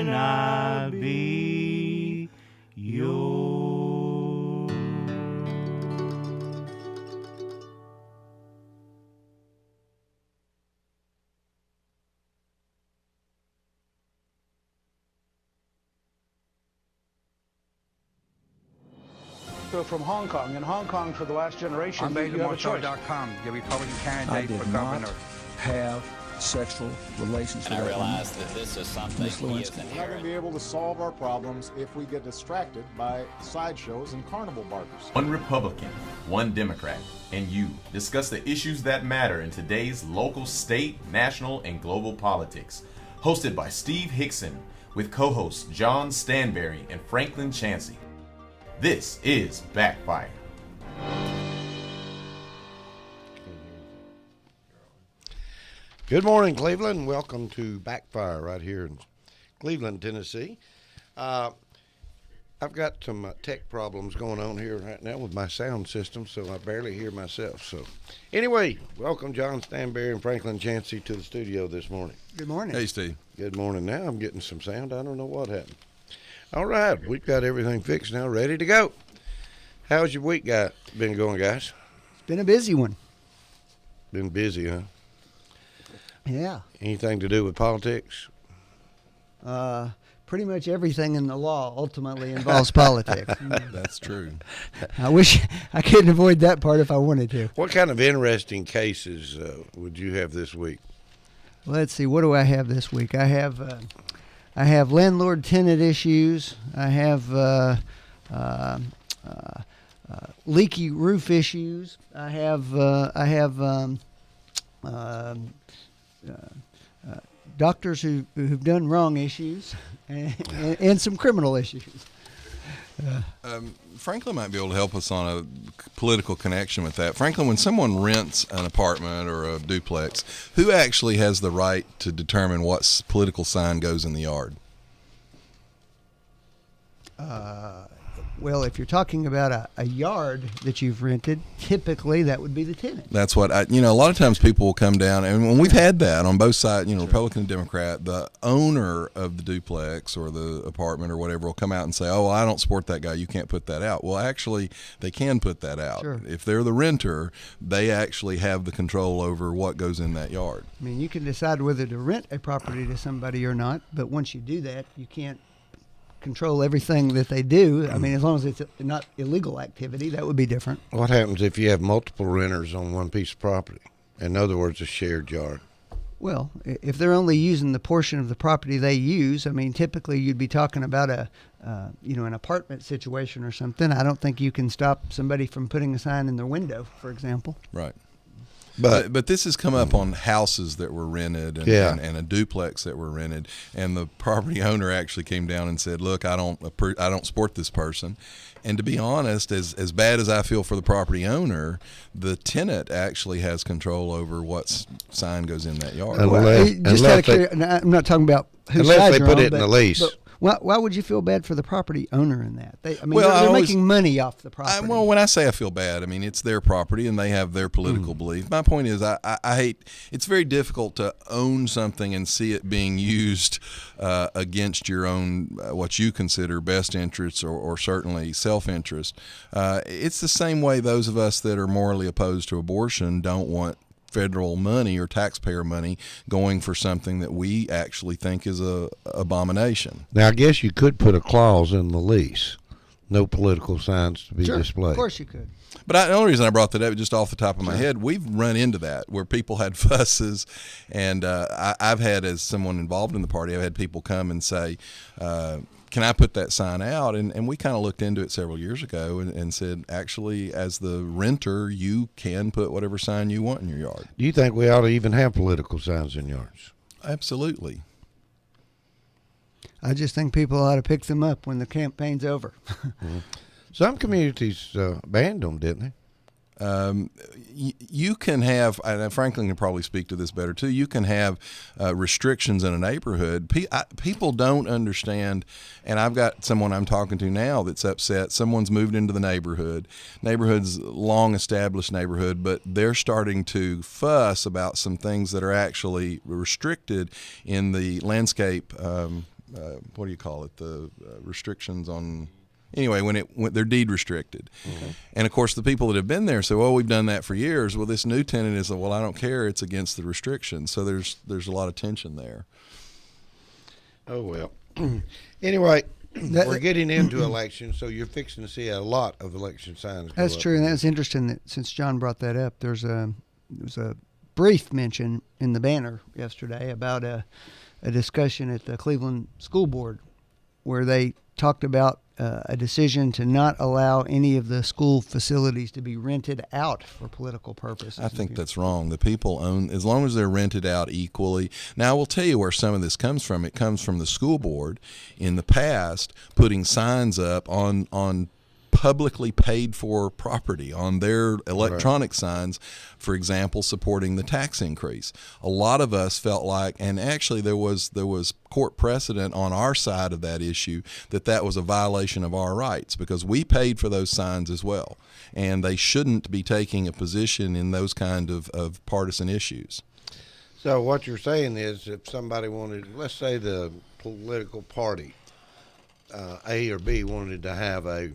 can I be yours? From Hong Kong. In Hong Kong, for the last generation, you have a choice. The Republican candidate I did for not governor. have sexual relations And with I that woman. realized that this is something Miss he is Lewinsky. We're not going to inherent. be able to solve our problems if we get distracted by sideshows and carnival barkers. One Republican, one Democrat, and you discuss the issues that matter in today's local, state, national, and global politics. Hosted by Steve Hickson with co-hosts John Stanberry and Franklin Chansey. This is Backfire. Good morning, Cleveland. Welcome to Backfire right here in Cleveland, Tennessee. I've got some tech problems going on here right now with my sound system, so I barely hear myself. So, anyway, welcome John Stanberry and Franklin Chansey to the studio this morning. Good morning. Hey, Steve. Good morning. Now I'm getting some sound. I don't know what happened. All right, we've got everything fixed now, ready to go. How's your week been going, guys? It's been a busy one. Been busy, huh? Yeah. Anything to do with politics? Pretty much everything in the law ultimately involves politics. That's true. I wish I couldn't avoid that part if I wanted to. What kind of interesting cases would you have this week? Let's see. What do I have this week? I have landlord-tenant issues. I have leaky roof issues. I have doctors who've done wrong issues, and some criminal issues. Franklin might be able to help us on a political connection with that. Franklin, when someone rents an apartment or a duplex, who actually has the right to determine what political sign goes in the yard? Well, if you're talking about a yard that you've rented, typically that would be the tenant. That's what a lot of times people will come down, and when we've had that on both sides, Sure. Republican and Democrat, the owner of the duplex or the apartment or whatever will come out and say, oh, I don't support that guy, you can't put that out. Well, actually, they can put that out. Sure. If they're the renter, they actually have the control over what goes in that yard. I mean, you can decide whether to rent a property to somebody or not, but once you do that, you can't control everything that they do. I mean, as long as it's not illegal activity, that would be different. What happens if you have multiple renters on one piece of property? In other words, a shared yard. Well, if they're only using the portion of the property they use, I mean, typically you'd be talking about an apartment situation or something. I don't think you can stop somebody from putting a sign in their window, for example. Right. But this has come up on houses that were rented and a duplex that were rented, and the property owner actually came down and said, look, I don't support this person. And to be honest, as bad as I feel for the property owner, the tenant actually has control over what sign goes in that yard. I'm not talking about whose unless side they you're put on, it in the lease. Why would you feel bad for the property owner in that? They're making money off the property. Well, when I say I feel bad, I mean it's their property and they have their political belief. My point is I hate – it's very difficult to own something and see it being used against your own what you consider best interests or certainly self-interest. It's the same way those of us that are morally opposed to abortion don't want federal money or taxpayer money going for something that we actually think is a abomination. Now, I guess you could put a clause in the lease. No political signs to be displayed. Of course you could. But the only reason I brought that up, just off the top of my head, we've run into that where people had fusses, and I've had, as someone involved in the party, I've had people come and say, can I put that sign out? And we kind of looked into it several years ago and said, actually, as the renter, you can put whatever sign you want in your yard. Do you think we ought to even have political signs in yards? Absolutely. I just think people ought to pick them up when the campaign's over. Mm-hmm. Some communities banned them, didn't they? You can have, and Franklin can probably speak to this better too, you can have restrictions in a neighborhood. People don't understand, and I've got someone I'm talking to now that's upset. Someone's moved into the neighborhood's long established neighborhood, but they're starting to fuss about some things that are actually restricted in the landscape what do you call it? The restrictions on. Anyway, when they're deed restricted. Mm-hmm. And of course the people that have been there say, well, we've done that for years. Well, this new tenant is, well, I don't care. It's against the restrictions. So there's a lot of tension there. Oh, well. Anyway, we're getting into elections, so you're fixing to see a lot of election signs go That's up. true, and that's interesting that since John brought that up, there was a brief mention in the banner yesterday about a discussion at the Cleveland School Board where they talked about a decision to not allow any of the school facilities to be rented out for political purposes. I think that's wrong. The people own, as long as they're rented out equally. Now, I will tell you where some of this comes from. It comes from the school board in the past putting signs up on publicly paid for property on their electronic signs, for example, supporting the tax increase. A lot of us felt like, and actually there was court precedent on our side of that issue, that was a violation of our rights because we paid for those signs as well, and they shouldn't be taking a position in those kind of partisan issues. So what you're saying is if somebody wanted, let's say the political party, A or B, wanted to have a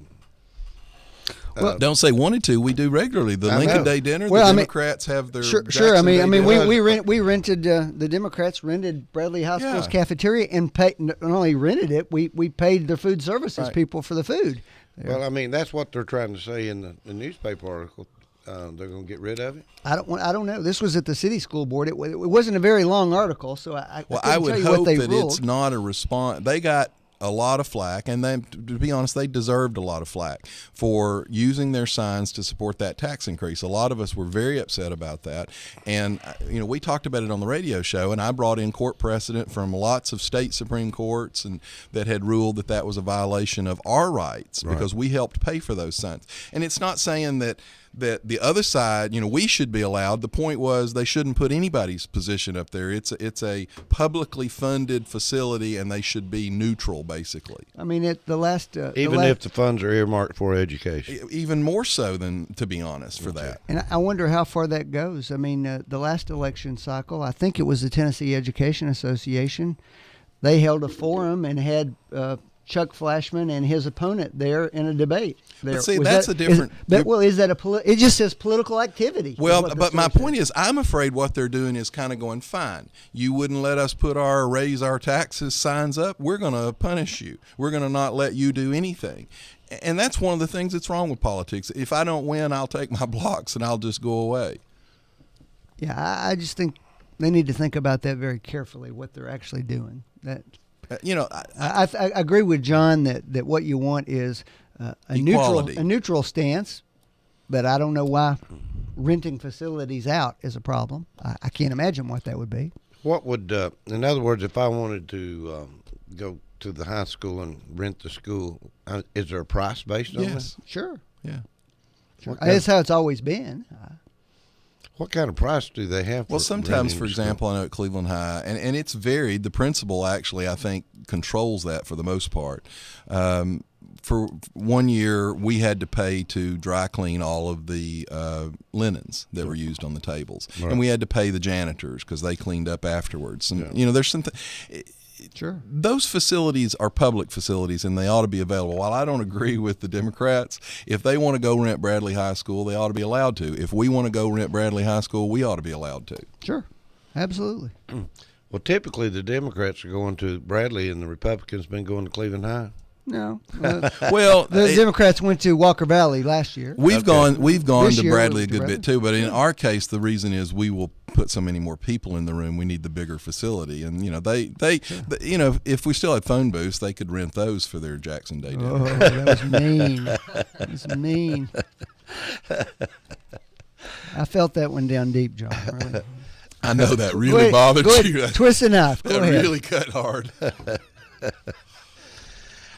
well, don't say wanted to. We do regularly. The Lincoln Day dinner. Well, the Democrats have their sure. Jackson Day dinner. We rented the Democrats rented Bradley High School's Yeah. cafeteria and paid, not only rented it, we paid their food services people for the food. Well, I mean that's what they're trying to say in the newspaper article. They're going to get rid of it. I don't know. This was at the city school board. It wasn't a very long article, so I Well, couldn't I would tell you hope what they that ruled. it's not a response. They got a lot of flack, and they, to be honest, they deserved a lot of flack for using their signs to support that tax increase. A lot of us were very upset about that, and we talked about it on the radio show, and I brought in court precedent from lots of state Supreme Courts and that had ruled that was a violation of our rights because we helped pay for those signs. And it's not saying that the other side, we should be allowed. The point was they shouldn't put anybody's position up there. It's a publicly funded facility, and they should be neutral, basically. I mean, at the last if the funds are earmarked for education, even more so than, to be honest, for that. And I wonder how far that goes. I mean, the last election cycle, I think it was the Tennessee Education Association. They held a forum and had Chuck Flashman and his opponent there in a debate. But see, that's a different. Is that it just says political activity? Well, but my point is, I'm afraid what they're doing is kind of going, fine, you wouldn't let us put our raise our taxes signs up. We're going to punish you. We're going to not let you do anything. And that's one of the things that's wrong with politics. If I don't win, I'll take my blocks and I'll just go away. Yeah, I just think they need to think about that very carefully, what they're actually doing. That. I agree with John that what you want is a neutral stance, but I don't know why renting facilities out is a problem. I can't imagine what that would be. What would, in other words, if I wanted to go to the high school and rent the school, is there a price based on that? Sure. Yeah. Sure. That's how it's always been. What kind of price do they have? Well, sometimes, for example, I know at Cleveland High, and it's varied. The principal actually, I think, controls that for the most part. For 1 year, we had to pay to dry clean all of the linens that were used on the tables, and we had to pay the janitors because they cleaned up afterwards. And there's something. Sure. Those facilities are public facilities, and they ought to be available. While I don't agree with the Democrats, if they want to go rent Bradley High School, they ought to be allowed to. If we want to go rent Bradley High School, we ought to be allowed to. Sure. Absolutely. Well, typically the Democrats are going to Bradley, and the Republicans been going to Cleveland High. No. Well, the Democrats went to Walker Valley last year. We've gone This to year Bradley a to good bit too, but in our case, the reason is we will put so many more people in the room. We need the bigger facility, and if we still had phone booths, they could rent those for their Jackson Day dinner. Oh, that was mean. That was mean. I felt that one down deep, John. Really. I know that really bothered you. Twist a knife. Go that ahead. really cut hard.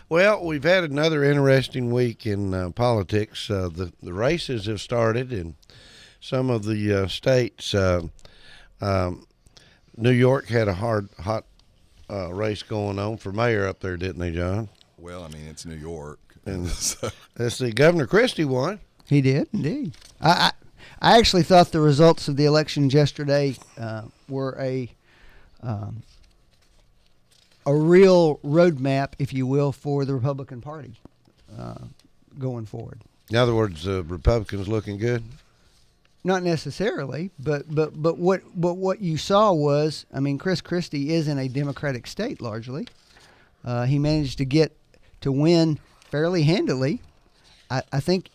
Well, we've had another interesting week in politics. The races have started in some of the states. New York had a hot race going on for mayor up there, didn't they, John? Well, I mean, it's New York. And let's see, Governor Christie won. He did, indeed. I actually thought the results of the elections yesterday were a real roadmap, if you will, for the Republican Party going forward. In other words, Republicans looking good? Not necessarily, but what you saw was, I mean, Chris Christie is in a Democratic state largely. He managed to win fairly handily. I think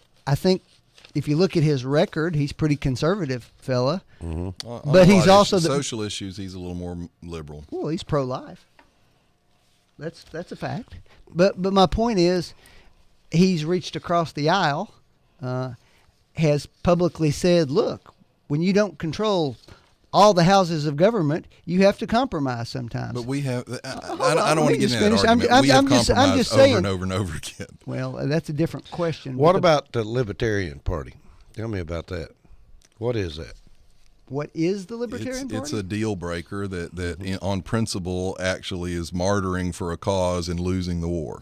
if you look at his record, he's pretty conservative fella. Mm-hmm. But he's also social issues. He's a little more liberal. Well, he's pro-life. That's a fact. But my point is, he's reached across the aisle. Has publicly said, look, when you don't control all the houses of government, you have to compromise sometimes. But we have, I don't want to get into that argument. I'm we have just compromised saying, over and over and over again. Well, that's a different question. What about the Libertarian Party? Tell me about that. What is that? What is the Libertarian Party? It's a deal breaker that on principle actually is martyring for a cause and losing the war.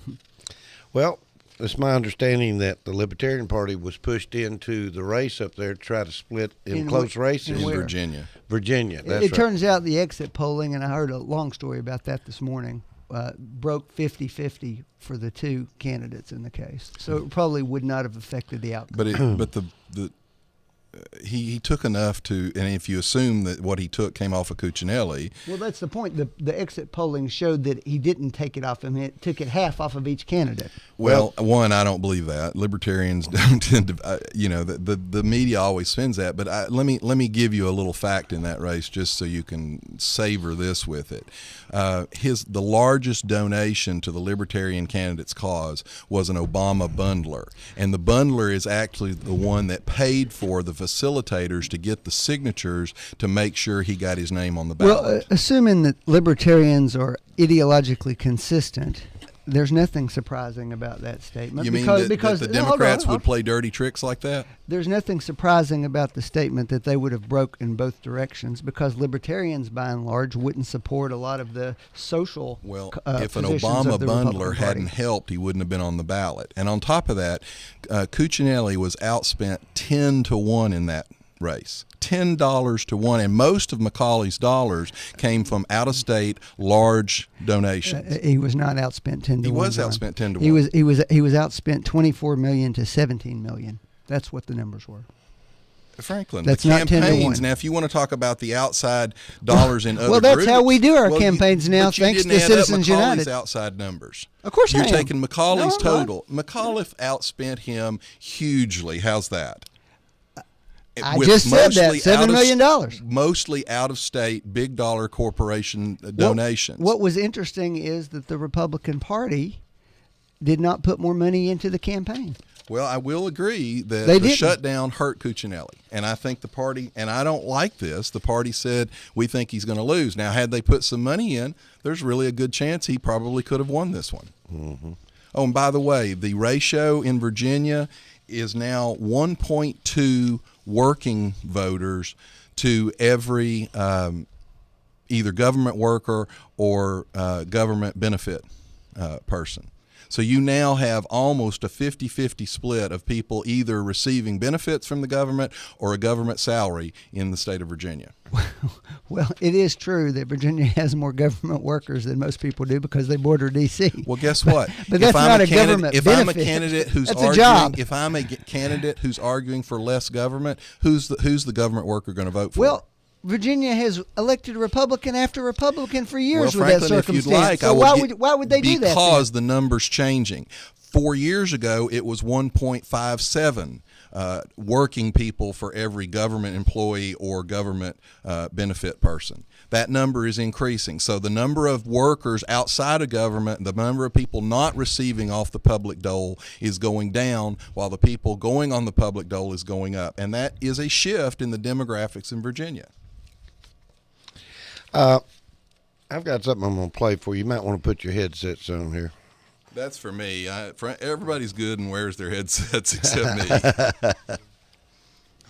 Well, it's my understanding that the Libertarian Party was pushed into the race up there to try to split in close races. In Virginia. Virginia, that's right. It turns out the exit polling, and I heard a long story about that this morning, broke 50-50 for the two candidates in the case. So it probably would not have affected the outcome. But he took enough to, and if you assume that what he took came off of Cuccinelli. Well, that's the point. The exit polling showed that he didn't take it off him. It took it half off of each candidate. Well, one, I don't believe that. Libertarians don't tend to, the media always spins that. But let me give you a little fact in that race just so you can savor this with it. The largest donation to the Libertarian candidate's cause was an Obama bundler, and the bundler is actually the one that paid for the facilitators to get the signatures to make sure he got his name on the ballot. Well, assuming that libertarians are ideologically consistent, there's nothing surprising about that statement. You mean because that the Democrats would play dirty tricks like that? There's nothing surprising about the statement that they would have broke in both directions, because libertarians, by and large, wouldn't support a lot of the social if an positions Obama of the bundler Republican Party. hadn't helped, he wouldn't have been on the ballot. And on top of that, Cuccinelli was outspent 10-1 in that race. $10-1, and most of Macaulay's dollars came from out-of-state large donations. He was not outspent 10-1. He was outspent 10-1. He was outspent $24 million to $17 million. That's what the numbers were. Franklin, that's the not campaigns. 10-1. Now, if you want to talk about the outside dollars in other well, that's groups, how we do our campaigns now, but thanks you to didn't add up Citizens Macaulay's United. outside numbers. Of course, you're I am. taking Macaulay's No, I'm total. McAuliffe outspent him hugely. How's that? I just said that, $7 million. Mostly out-of-state, big-dollar corporation donations. What was interesting is that the Republican Party did not put more money into the campaign. Well, I will agree that They the didn't. shutdown hurt Cuccinelli. And I think the party, and I don't like this, the party said, we think he's going to lose. Now, had they put some money in, there's really a good chance he probably could have won this one. Mm-hmm. Oh, and by the way, the ratio in Virginia is now 1.2 working voters to every either government worker or government benefit person. So you now have almost a 50-50 split of people either receiving benefits from the government or a government salary in the state of Virginia. Well, it is true that Virginia has more government workers than most people do because they border D.C. Well, guess what? But that's not a government if benefit. I'm a candidate who's That's arguing, a job. if I'm a candidate who's arguing for less government, who's the government worker going to vote for? Well, Virginia has elected Republican after Republican for years well, with Franklin, that if circumstance. you'd like, so why would they do that? Because the number's changing. 4 years ago, it was 1.57 working people for every government employee or government benefit person. That number is increasing. So the number of workers outside of government, the number of people not receiving off the public dole is going down, while the people going on the public dole is going up. And that is a shift in the demographics in Virginia. I've got something I'm going to play for you. You might want to put your headsets on here. That's for me. Everybody's good and wears their headsets except me.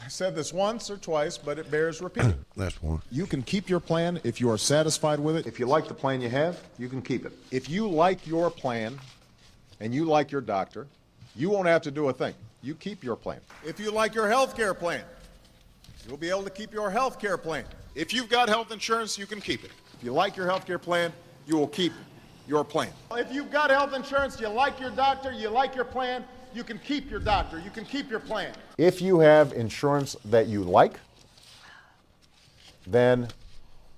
I said this once or twice, but it bears repeating. That's one. You can keep your plan if you are satisfied with it. If you like the plan you have, you can keep it. If you like your plan and you like your doctor, you won't have to do a thing. You keep your plan. If you like your health care plan, you'll be able to keep your health care plan. If you've got health insurance, you can keep it. If you like your health care plan, you will keep your plan. If you've got health insurance, you like your doctor, you like your plan, you can keep your doctor, you can keep your plan. If you have insurance that you like, then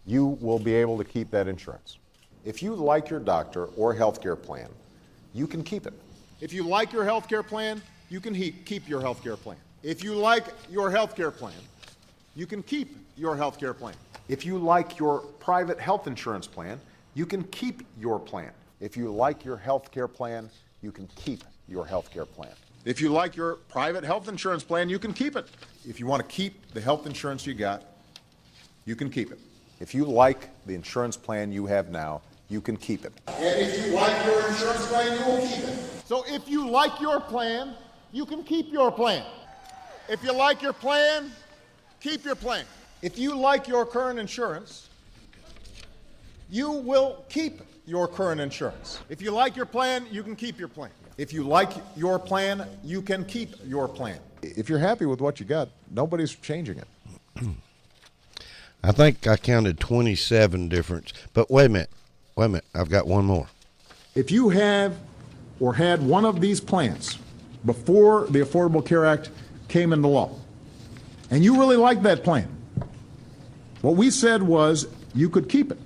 you will be able to keep that insurance. If you like your doctor or health care plan, you can keep it. If you like your health care plan, you can keep your health care plan. If you like your health care plan, you can keep your health care plan. If you like your private health insurance plan, you can keep your plan. If you like your health care plan, you can keep your health care plan. If you like your private health insurance plan, you can keep it. If you want to keep the health insurance you got, you can keep it. If you like the insurance plan you have now, you can keep it. And if you like your insurance plan, you will keep it. So if you like your plan, you can keep your plan. If you like your plan, keep your plan. If you like your current insurance, you will keep your current insurance. If you like your plan, you can keep your plan. If you like your plan, you can keep your plan. If you're happy with what you got, nobody's changing it. I think I counted 27 different, but wait a minute, I've got one more. If you have or had one of these plans before the Affordable Care Act came into law, and you really liked that plan, what we said was you could keep it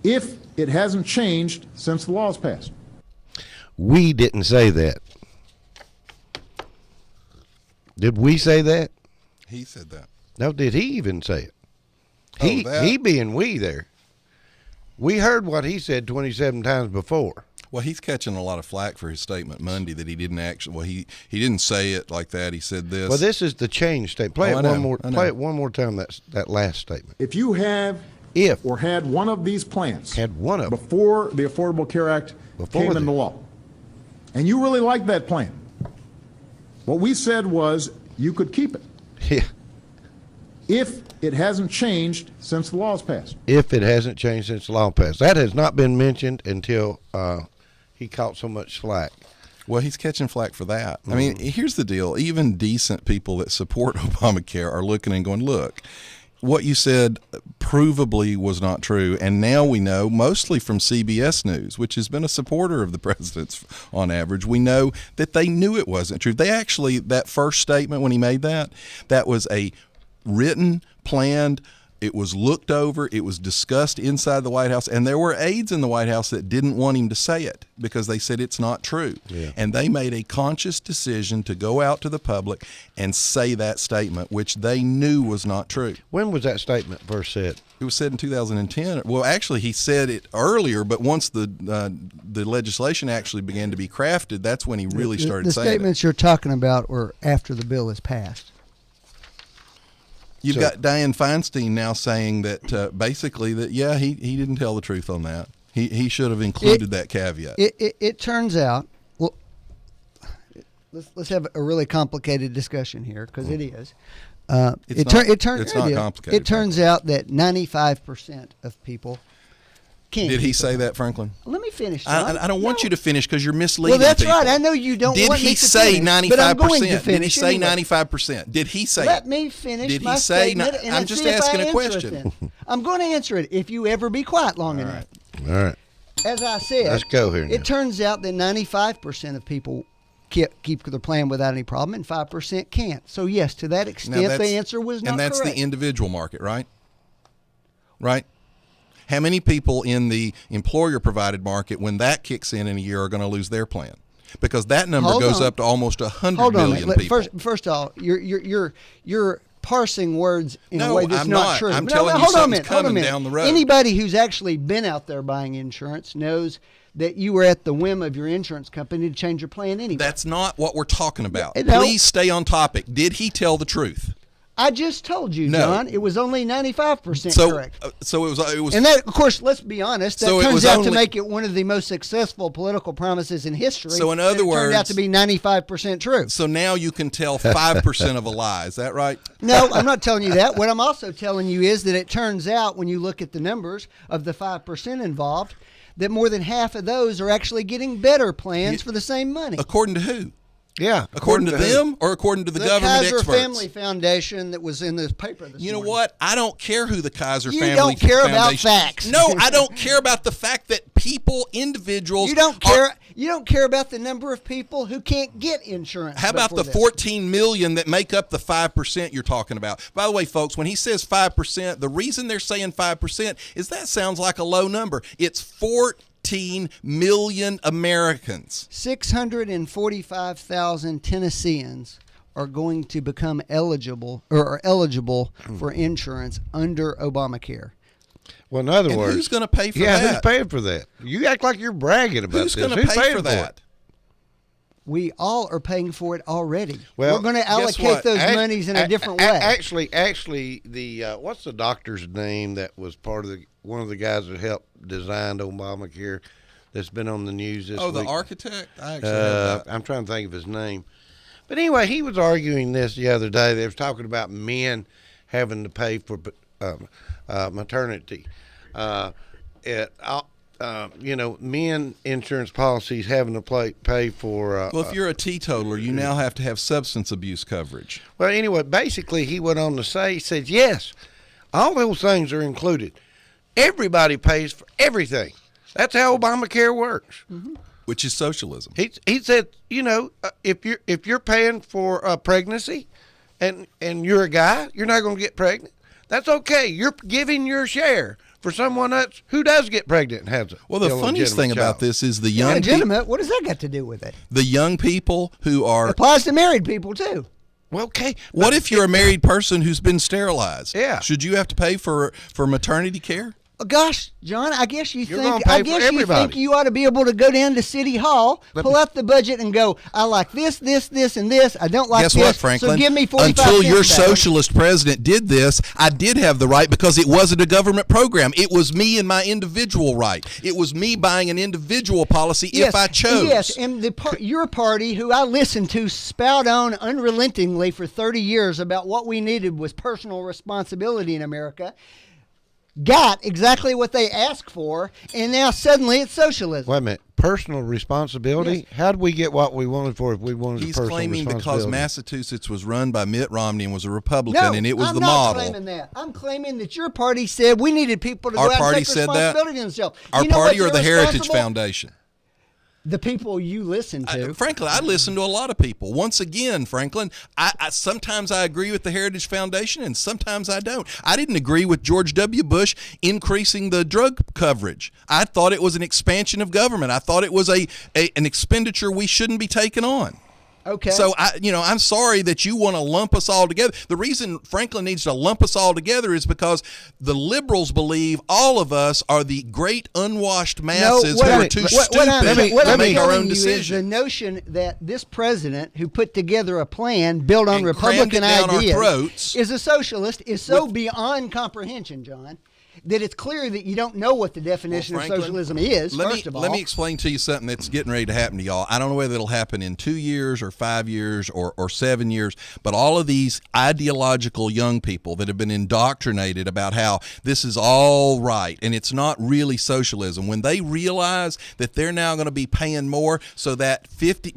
if it hasn't changed since the law was passed. We didn't say that. Did we say that? He said that. No, did he even say it? Oh, He being we there. We heard what he said 27 times before. Well, he's catching a lot of flack for his statement Monday that he didn't actually. Well, he didn't say it like that. He said this. Well, this is the change statement. Play Oh, it I know, one more. I know. Play it one more time. That last statement. If you have If or had one of these plans had one of them before the Affordable Care Act came into law, and you really liked that plan, what we said was you could keep it Yeah. if it hasn't changed since the law was passed. If it hasn't changed since the law passed, that has not been mentioned until he caught so much slack. Well, he's catching flack for that. I mean, here's the deal. Even decent people that support Obamacare are looking and going, look, what you said provably was not true. And now we know, mostly from CBS News, which has been a supporter of the president's on average, we know that they knew it wasn't true. They actually, that first statement when he made that was a written, planned, it was looked over, it was discussed inside the White House, and there were aides in the White House that didn't want him to say it because they said it's not true. Yeah. And they made a conscious decision to go out to the public and say that statement, which they knew was not true. When was that statement first said? It was said in 2010. Well, actually, he said it earlier, but once the legislation actually began to be crafted, that's when he really started saying it. The statements you're talking about were after the bill is passed. You've got Dianne Feinstein now saying that basically that, yeah, he didn't tell the truth on that. He should have included that caveat. It turns out, well, let's have a really complicated discussion here because it is. It's not complicated. It turns out that 95% of people can't. Did he say that, Franklin? Let me finish. John. I don't want you to finish because you're misleading Well, that's people. right. I know you don't Did want he me to say finish, 95%? but I'm going to Did he finish say anyway. 95%? Did he say Let it? me finish Did my he say statement, and I'm just see if I asking a answer question. it then. I'm going to answer it if you ever be quiet long enough. All right. As I said, Let's go here now. It turns out that 95% of people keep their plan without any problem, and 5% can't. So yes, to that extent, the answer was not correct. And that's correct. the individual market, right? Right? How many people in the employer-provided market, when that kicks in a year, are going to lose their plan? Because that number goes up to almost 100 million people. First of all, you're parsing words in a No, way that's I'm not not. true. I'm No, telling you hold on a something's minute, hold on a coming minute. down the road. Anybody who's actually been out there buying insurance knows that you were at the whim of your insurance company to change your plan anyway. That's not what we're talking about. No. Please stay on topic. Did he tell the truth? I just told you, No. John. It was only 95% So, correct. so it was. And that, of course, let's be honest, that So it turns was out to only- make it one of the most successful political promises in history. So in and other it turned out words- to be 95% true. So now you can tell 5% of a lie. Is that right? No, I'm not telling you that. What I'm also telling you is that it turns out when you look at the numbers of the 5% involved, that more than half of those are actually getting better plans for the same money. According to who? Yeah, According to who? them or according to the government Kaiser experts? Family Foundation that was in this paper this You know morning. what? I don't care who the Kaiser You Family don't care about Foundation. facts. No, I don't care about the fact that people, individuals. You don't care. You don't care about the number of people who can't get insurance. How about before the this. 14 million that make up the 5% you're talking about? By the way, folks, when he says 5%, the reason they're saying 5% is that sounds like a low number. It's 14 million Americans. 645,000 Tennesseans are going to become eligible or are eligible for insurance under Obamacare. Well, in other And words, who's going to pay for yeah, that? who's paying for that? You act like you're bragging about Who's this. going to pay paying for that? We all are paying for it already. Well, we're going to guess allocate what? those monies in a different way. Actually, the what's the doctor's name that was part of one of the guys that helped design Obamacare that's been on the news this week? Oh, the architect? I actually have that. I'm trying to think of his name. But anyway, he was arguing this the other day. They was talking about men having to pay for maternity. Men insurance policies having to pay for. Well, if you're a teetotaler, you now have to have substance abuse coverage. Well, anyway, basically, he went on to say, he said, yes, all those things are included. Everybody pays for everything. That's how Obamacare works. Mm-hmm. Which is socialism. He said, if you're paying for a pregnancy, and you're a guy, you're not going to get pregnant. That's okay. You're giving your share for someone else who does get pregnant and has a Well, the funniest thing about this is the young Legitimate. What does that got to do with it? the young people who are. Applies to married people too. Well, okay. What if you're a married person who's been sterilized? Yeah. Should you have to pay for maternity care? Gosh, John, I guess you You're gonna pay I for guess you everybody. think you ought to be able to go down to City Hall, pull up the budget, and go, I like this, this, this, and this. I don't like Guess this. what, Franklin? So give me 45 Until cents your back. socialist president did this, I did have the right because it wasn't a government program. It was me and my individual right. It was me buying an individual policy if I chose. Yes, and your party, who I listened to spout on unrelentingly for 30 years about what we needed was personal responsibility in America, got exactly what they asked for, and now suddenly it's socialism. Wait a minute. Personal responsibility? Yes. How did we get what we wanted for if we wanted He's personal claiming because responsibility? Massachusetts was run by Mitt Romney and was a Republican, No, and it was I'm the not model. claiming that. I'm claiming that your party said we needed people to Our go out party and take said that? responsibility themselves. Our You know party or what's the Heritage irresponsible? Foundation? The people you listen to. Frankly, I listen to a lot of people. Once again, Franklin, I sometimes I agree with the Heritage Foundation and sometimes I don't. I didn't agree with George W. Bush increasing the drug coverage. I thought it was an expansion of government. I thought it was an expenditure we shouldn't be taking on. Okay. So I'm sorry that you want to lump us all together. The reason Franklin needs to lump us all together is because the liberals believe all of us are the great unwashed masses who are too stupid to make our own is the decision. notion that this president who put together a plan built on And Republican crammed it down our ideas throats is a socialist is so beyond comprehension, John, that it's clear that you don't know what the definition Franklin, of socialism is, first of all. Let me explain to you something that's getting ready to happen to y'all. I don't know whether it'll happen in 2 years or 5 years or 7 years, but all of these ideological young people that have been indoctrinated about how this is all right and it's not really socialism, when they realize that they're now going to be paying more so that 50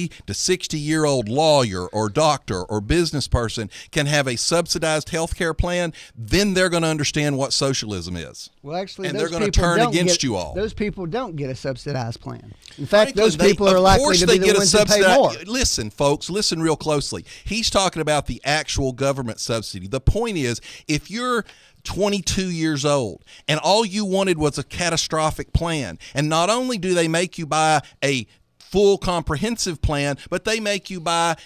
to 60-year-old lawyer or doctor or business person can have a subsidized health care plan, then they're going to understand what socialism is. Well, actually, and those they're going to people turn don't against get- you all. Those people don't get a subsidized plan. In fact, Franklin, those people are of likely course to they be get the a ones that pay subsidized. more. Listen, folks, listen real closely. He's talking about the actual government subsidy. The point is, if you're 22 years old and all you wanted was a catastrophic plan, and not only do they make you buy a full comprehensive plan, but they make you buy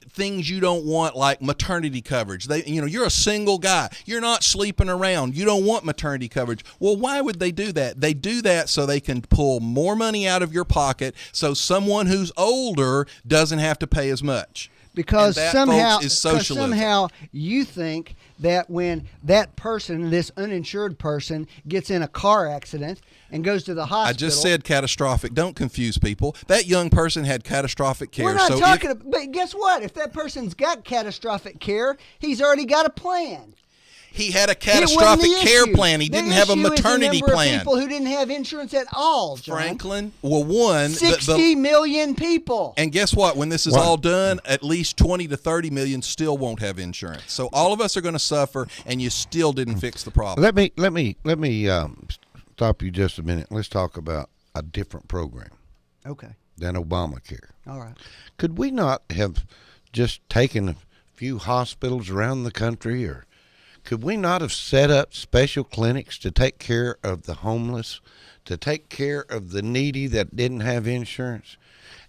things you don't want, like maternity coverage. You're a single guy. You're not sleeping around. You don't want maternity coverage. Well, why would they do that? They do that so they can pull more money out of your pocket so someone who's older doesn't have to pay as much. Because And that, somehow, folks, is socialism. you think that when that person, this uninsured person, gets in a car accident and goes to the hospital. I just said catastrophic. Don't confuse people. That young person had catastrophic care. We're not so talking about, but guess what? If that person's got catastrophic care, he's already got a plan. He had a catastrophic care plan. He didn't have a maternity plan. People who didn't have insurance at all, John. Franklin, well, one 60 million people. And guess what? When this is all done, at least 20 to 30 million still won't have insurance. So all of us are going to suffer, and you still didn't fix the problem. Let me stop you just a minute. Let's talk about a different program. Okay. Than Obamacare. All right. Could we not have just taken a few hospitals around the country, or could we not have set up special clinics to take care of the homeless, to take care of the needy that didn't have insurance,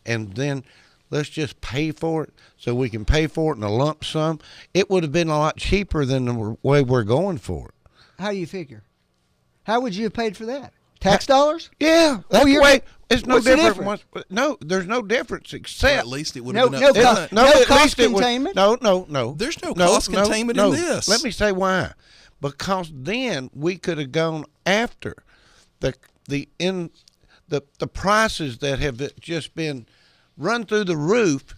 and then let's just pay for it so we can pay for it in a lump sum? It would have been a lot cheaper than the way we're going for it. How do you figure? How would you have paid for that? Tax dollars? Yeah, that's the way. It's no different. No, there's no difference except. Or at least it would have been up front. No cost containment? No. There's no cost containment in this. Let me say why. Because then we could have gone after the prices that have just been run through the roof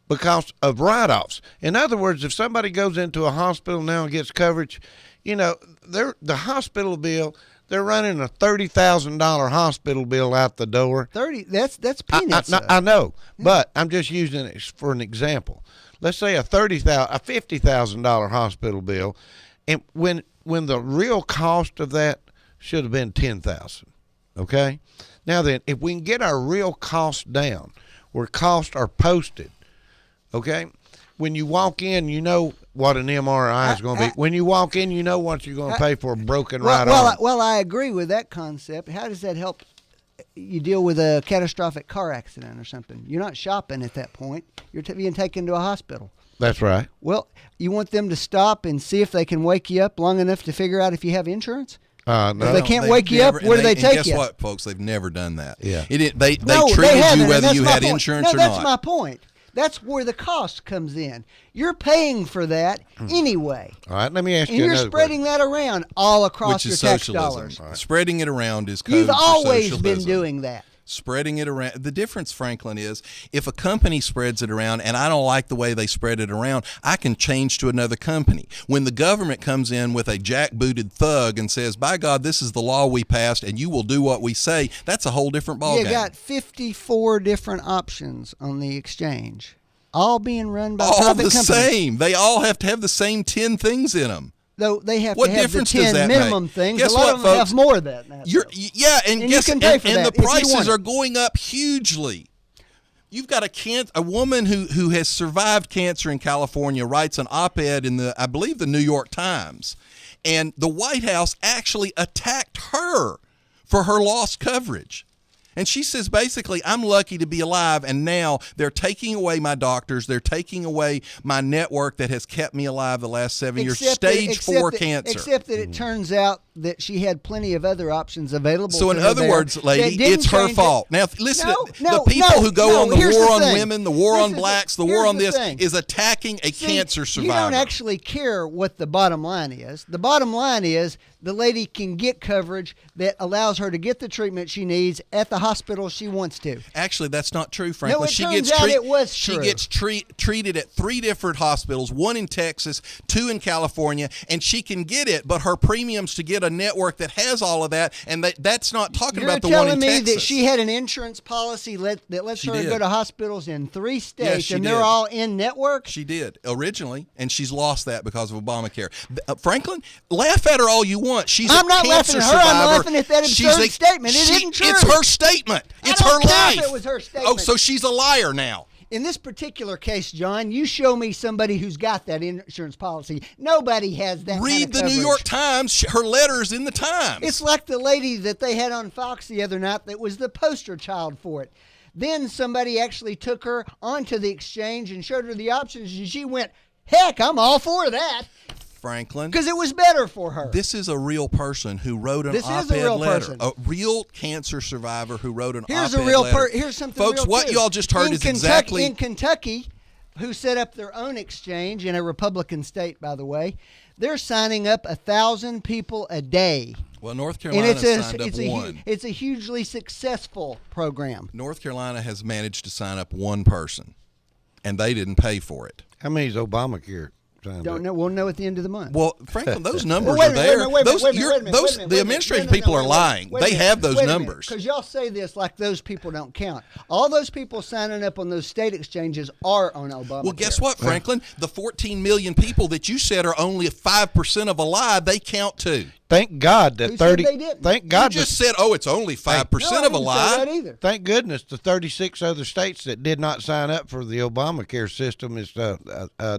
because of write-offs. In other words, if somebody goes into a hospital now and gets coverage, the hospital bill. They're running a $30,000 hospital bill out the door. That's peanuts. I know, but I'm just using it for an example. Let's say a $50,000 hospital bill, and when the real cost of that should have been $10,000. Okay, now then, if we can get our real costs down, where costs are posted, okay. When you walk in, you know what an MRI is going to be. When you walk in, you know what you're going to pay for a broken right arm. Well, I agree with that concept. How does that help you deal with a catastrophic car accident or something? You're not shopping at that point. You're being taken to a hospital. That's right. Well, you want them to stop and see if they can wake you up long enough to figure out if you have insurance? No. If they can't wake you up, where do they take you? Guess what, folks? They've never done that. Yeah. They treated you whether you had insurance or not. That's my point. That's where the cost comes in. You're paying for that anyway. All right, let me ask you another question. And you're spreading that around all across your tax dollars. Right. Spreading it around is code You've for always socialism. been doing that. Spreading it around. The difference, Franklin, is if a company spreads it around and I don't like the way they spread it around, I can change to another company. When the government comes in with a jackbooted thug and says, by God, this is the law we passed and you will do what we say, that's a whole different ballgame. You got 54 different options on the exchange, all being run by all private the companies. Same. They all have to have the same 10 things in them. Though they have what to have difference the 10 does that minimum make? things. Guess a lot what, of them folks? have more than that. And you guess can pay for and that the if you want prices it. are going up hugely. You've got a woman who has survived cancer in California writes an op-ed in I believe the New York Times, and the White House actually attacked her for her lost coverage. And she says, basically, I'm lucky to be alive, and now they're taking away my doctors. They're taking away my network that has kept me alive the last 7 years. Stage 4 cancer. Except that it turns out that she had plenty of other options available. So, in other words, lady, it's her fault. Now, listen, the people who go on the war on women, the war on blacks, the war on this is attacking a cancer survivor. You don't actually care what the bottom line is. The bottom line is the lady can get coverage that allows her to get the treatment she needs at the hospital she wants to. Actually, that's not true, Franklin. No, it turns out it was true. She gets treated at 3 different hospitals, 1 in Texas, 2 in California, and she can get it, but her premiums to get a network that has all of that, and that's not talking about the one in Texas. You're telling me that she had an insurance policy that lets her go to hospitals in 3 states, and they're all in network? She did, originally, and she's lost that because of Obamacare. Franklin, laugh at her all you want. She's I'm a not cancer laughing at her. survivor. I'm laughing at that absurd statement. It isn't true. It's her statement. It's her life. If it was her statement. Oh, so she's a liar now. In this particular case, John, you show me somebody who's got that insurance policy. Nobody has that. Read the New York Times. Her letter's in the Times. It's like the lady that they had on Fox the other night that was the poster child for it. Then somebody actually took her onto the exchange and showed her the options, and she went, heck, I'm all for that. Franklin. Because it was better for her. This is a real person who wrote an op-ed letter. A real cancer survivor who wrote an op-ed letter. Here's something folks, real what too. y'all just heard is exactly... In Kentucky, who set up their own exchange in a Republican state, by the way, they're signing up 1,000 people a day. Well, North Carolina signed up 1. It's a hugely successful program. North Carolina has managed to sign up 1 person, and they didn't pay for it. How many is Obamacare signed Don't up. know. We'll know at the end of the month. Well, Franklin, those numbers Wait a are minute, there. wait a minute, Those, wait a minute, you're- wait a minute, those, wait a minute, the wait a administration minute. people are lying. They have those numbers. Because y'all say this like those people don't count. All those people signing up on those state exchanges are on Obamacare. Well, guess what, Franklin? The 14 million people that you said are only 5% of a lie, they count too. Thank God that Who said 30. they didn't? Thank You God. just said, oh, it's only 5% No, I of a didn't say lie. that either. Thank goodness the 36 other states that did not sign up for the Obamacare system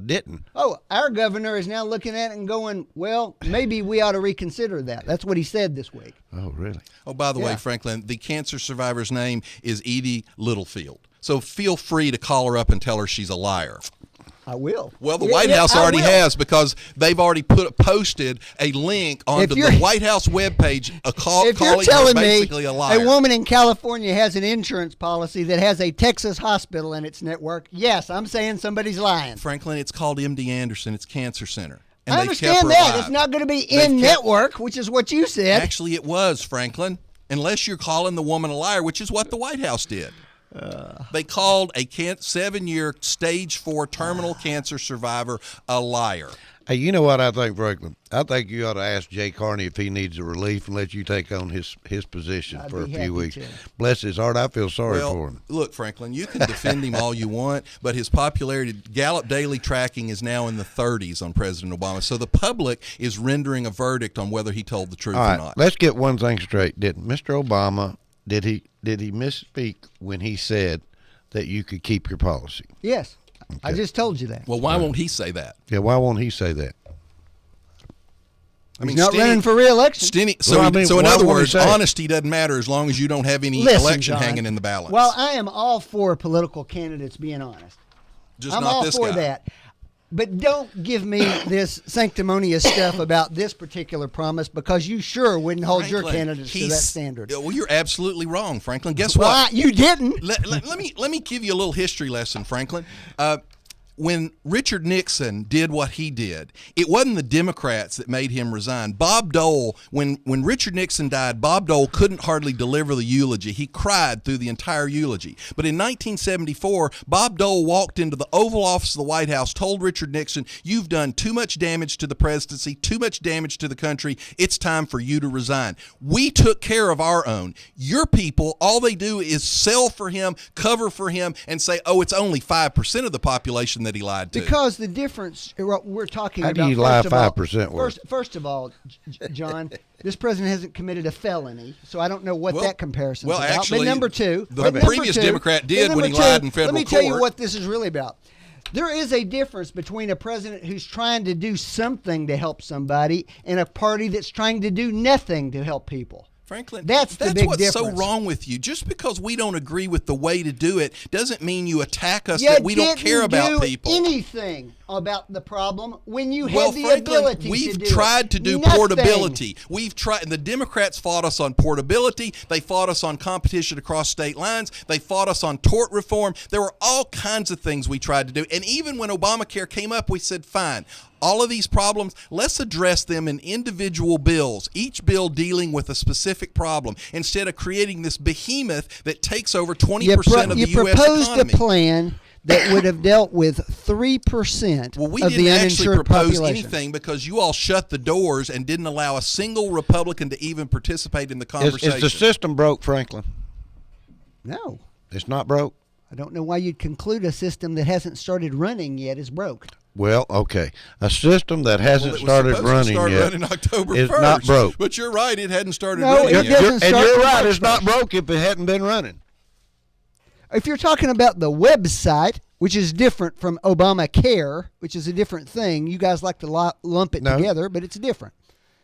didn't. Oh, our governor is now looking at it and going, well, maybe we ought to reconsider that. That's what he said this week. Oh, really? Oh, by the way, Yeah. Franklin, the cancer survivor's name is Edie Littlefield. So feel free to call her up and tell her she's a liar. I will. Well, the Yeah, White yeah, House I already will. has, because they've already posted a link onto you're- the White House webpage calling If you're her telling me basically a liar. a woman in California has an insurance policy that has a Texas hospital in its network, yes, I'm saying somebody's lying. Franklin, it's called MD Anderson. It's Cancer Center. And I they've kept understand her that. alive. It's not going to be They've in kept- network, which is what you said. Actually, it was, Franklin. Unless you're calling the woman a liar, which is what the White House did. They called a 7-year stage 4 terminal cancer survivor a liar. Hey, you know what I think, Franklin? I think you ought to ask Jay Carney if he needs a relief and let you take on his position I'd for a be few happy weeks. to. Bless his heart, I feel sorry Well, for him. look, Franklin, you can defend him all you want, but his popularity, Gallup daily tracking, is now in the 30s on President Obama. So the public is rendering a verdict on whether he told the truth All or right, not. let's get one thing straight. Did Mr. Obama, did he misspeak when he said that you could keep your policy? Yes. I just told you that. Well, why won't he say that? Yeah, why won't he say that? I mean, He's not running for re-election. So, Well, I mean, so in why other won't he words, say it? honesty doesn't matter as long as you don't have any Listen, election John. hanging in the balance. Well, I am all for political candidates being honest. just I'm not all this for guy. that. But don't give me this sanctimonious stuff about this particular promise, because you sure wouldn't hold your Franklin, candidates to that he's- standard. Well, you're absolutely wrong, Franklin. Guess Well, what? you didn't. Let me give you a little history lesson, Franklin. When Richard Nixon did what he did, it wasn't the Democrats that made him resign. Bob Dole, when Richard Nixon died, Bob Dole couldn't hardly deliver the eulogy. He cried through the entire eulogy. But in 1974, Bob Dole walked into the Oval Office of the White House, told Richard Nixon, "You've done too much damage to the presidency, too much damage to the country. It's time for you to resign." We took care of our own. Your people, all they do is sell for him, cover for him, and say, oh, it's only 5% of the population that he lied to. Because the difference, what we're talking How about. do you lie first of all- 5% worth? First of all, John, this president hasn't committed a felony, so I don't know what Well- that comparison is well, about. actually, but number two, the but number previous two- Democrat did but when he number lied two, in federal Let me tell you court. what this is really about. There is a difference between a president who's trying to do something to help somebody and a party that's trying to do nothing to help people. Franklin, That's the big what's so difference. wrong with you. Just because we don't agree with the way to do it doesn't mean you attack us You that we don't didn't care about do people. anything about the problem when you Well, had the Franklin, ability we've to do tried it. to do Nothing. portability. We've tried, and the Democrats fought us on portability. They fought us on competition across state lines. They fought us on tort reform. There were all kinds of things we tried to do. And even when Obamacare came up, we said, fine, all of these problems, let's address them in individual bills, each bill dealing with a specific problem, instead of creating this behemoth that takes over 20% of the you U.S. proposed economy. a plan that would have dealt with 3% Well, we of didn't the actually uninsured propose population. anything because you all shut the doors and didn't allow a single Republican to even participate in the Is conversation. the system broke, Franklin? No. It's not broke? I don't know why you'd conclude a system that hasn't started running yet is broke. Well, okay. A system that hasn't Well, it was started supposed to running start yet running October is 1st, not broke. But you're right, it hadn't started No, running it yet. doesn't And start you're till right, March it's not 1st. broke if it hadn't been running. If you're talking about the website, which is different from Obamacare, which is a different thing, you guys like to lump it No. together, but it's different.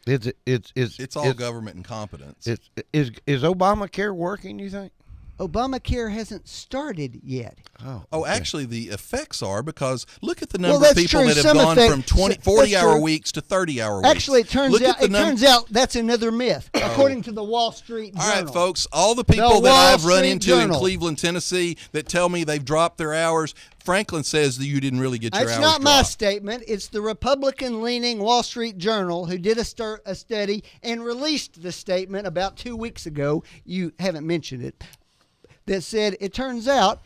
It's all government incompetence. Is Obamacare working, you think? Obamacare hasn't started yet. Oh, actually, the effects are, because look at the Well, number of that's people true. that have Some gone effect- from that's 40-hour true. weeks to 30-hour weeks. Actually, it turns Look at out the turns out that's another myth, according to the Wall Street Journal. All right, folks, all the people that Wall I've run Street into in Journal. Cleveland, Tennessee, that tell me they've dropped their hours, Franklin says that you didn't really get your It's hours not my dropped. statement. It's the Republican-leaning Wall Street Journal who did a study and released the statement about 2 weeks ago. You haven't mentioned it. That said, it turns out,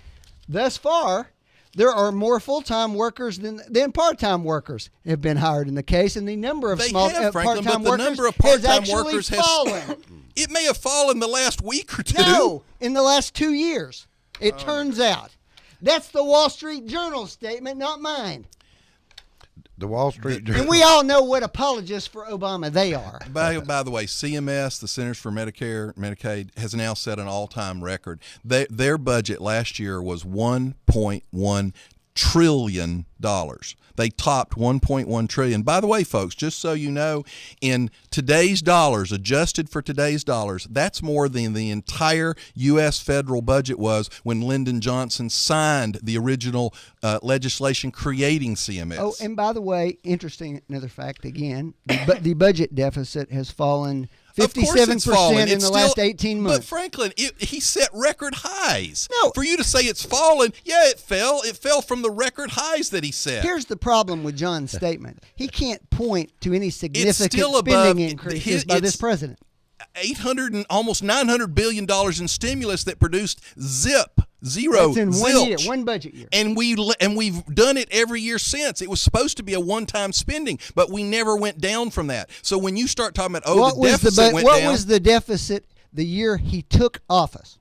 thus far, There are more full-time workers than part-time workers have been hired in the case, and the number of They have, Franklin, part-time but the workers number of has part-time actually workers has fallen. It may have fallen the last week or two. No, in the last 2 years, it turns out. That's the Wall Street Journal statement, not mine. The Wall Street Journal. And we all know what apologists for Obama they are. By the way, CMS, the Centers for Medicare Medicaid, has now set an all-time record. Their budget last year was $1.1 trillion. They topped $1.1 trillion. By the way, folks, just so you know, in today's dollars, adjusted for today's dollars, that's more than the entire U.S. federal budget was when Lyndon Johnson signed the original legislation creating CMS. Oh, and by the way, interesting, another fact again, the budget deficit has fallen 57% in the last 18 months. But Franklin, he set record highs. No. For you to say it's fallen, yeah, it fell. It fell from the record highs that he set. Here's the problem with John's statement. He can't point to any significant still spending above- increases by this president. $800 and almost $900 billion in stimulus that produced zero. That's in zilch. 1 year, one budget year. And we've done it every year since. It was supposed to be a one-time spending, but we never went down from that. So when you start talking about the deficit went down, what was the deficit the year he took office?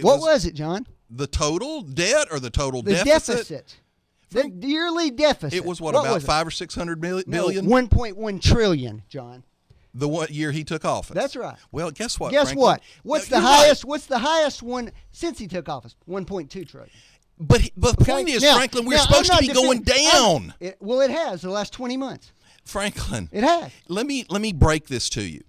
What was it, John? The total debt or the total The deficit. The yearly deficit. It was about was it? 500 or 600 billion. No, 1.1 trillion, John. The what year he took office? That's right. Well, guess what? Guess Franklin? what? What's the You're highest? right. What's the highest one since he took office? 1.2 trillion. But the point is, Now- Franklin, we're now, supposed I'm to be not going defending- down. Well, it has the last 20 months. Franklin, It has. let me break this to you.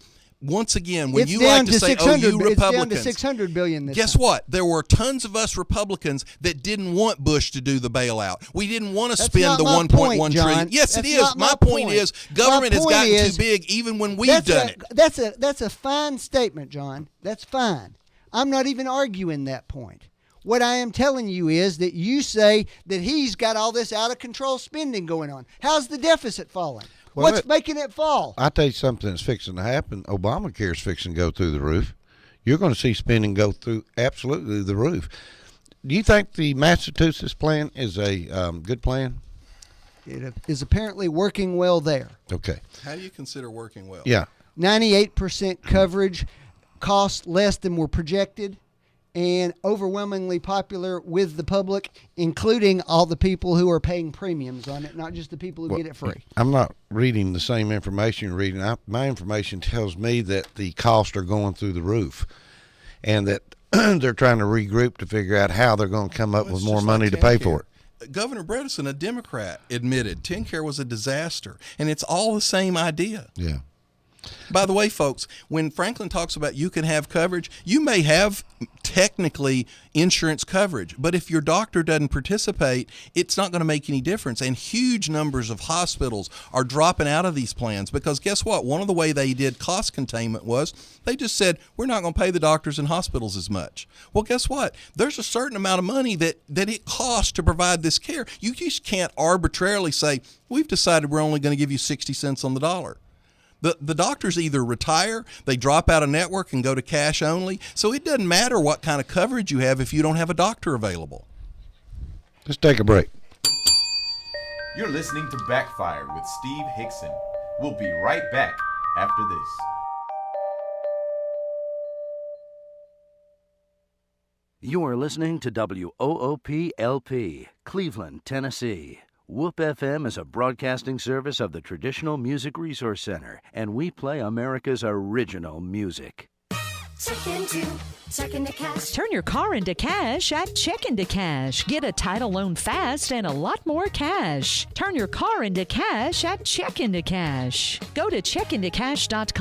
Once again, when It's you down like to say, "Oh, 600 you It's down to Republicans," 600 billion this guess time. what? There were tons of us Republicans that didn't want Bush to do the bailout. We didn't want to That's spend not the my 1.1 point, trillion. John. Yes, That's it is. not My my point point. is, government My has point gotten is- too big, even when we've done it. That's a fine statement, John. That's fine. I'm not even arguing that point. What I am telling you is that you say that he's got all this out of control spending going on. How's the deficit falling? Well, What's making it fall? I tell you something that's fixing to happen. Obamacare's fixing to go through the roof. You're going to see spending go through absolutely the roof. Do you think the Massachusetts plan is a good plan? It is apparently working well there. Okay. How do you consider working well? Yeah. 98% coverage, cost less than were projected, and overwhelmingly popular with the public, including all the people who are paying premiums on it, not just the people who get it free. I'm not reading the same information you're reading. My information tells me that the costs are going through the roof and that they're trying to regroup to figure out how they're going to come up Well, with it's more just money like to pay TennCare. for it. Governor Bredesen, a Democrat, admitted TennCare was a disaster, and it's all the same idea. Yeah. By the way, folks, when Franklin talks about you can have coverage, you may have technically insurance coverage, but if your doctor doesn't participate, it's not going to make any difference. And huge numbers of hospitals are dropping out of these plans because guess what? One of the way they did cost containment was they just said, we're not going to pay the doctors and hospitals as much. Well, guess what? There's a certain amount of money that it costs to provide this care. You just can't arbitrarily say, we've decided we're only going to give you 60 cents on the dollar. The doctors either retire, they drop out of network and go to cash only. So it doesn't matter what kind of coverage you have if you don't have a doctor available. Let's take a break. You're listening to Backfire with Steve Hickson. We'll be right back after this. You are listening to WOOP-LP, Cleveland, Tennessee. WOOP FM is a broadcasting service of the Traditional Music Resource Center, and we play America's original music. Check into cash. Turn your car into cash at Check Into Cash. Get a title loan fast and a lot more cash. Turn your car into cash at Check Into Cash. Go to checkintocash.com.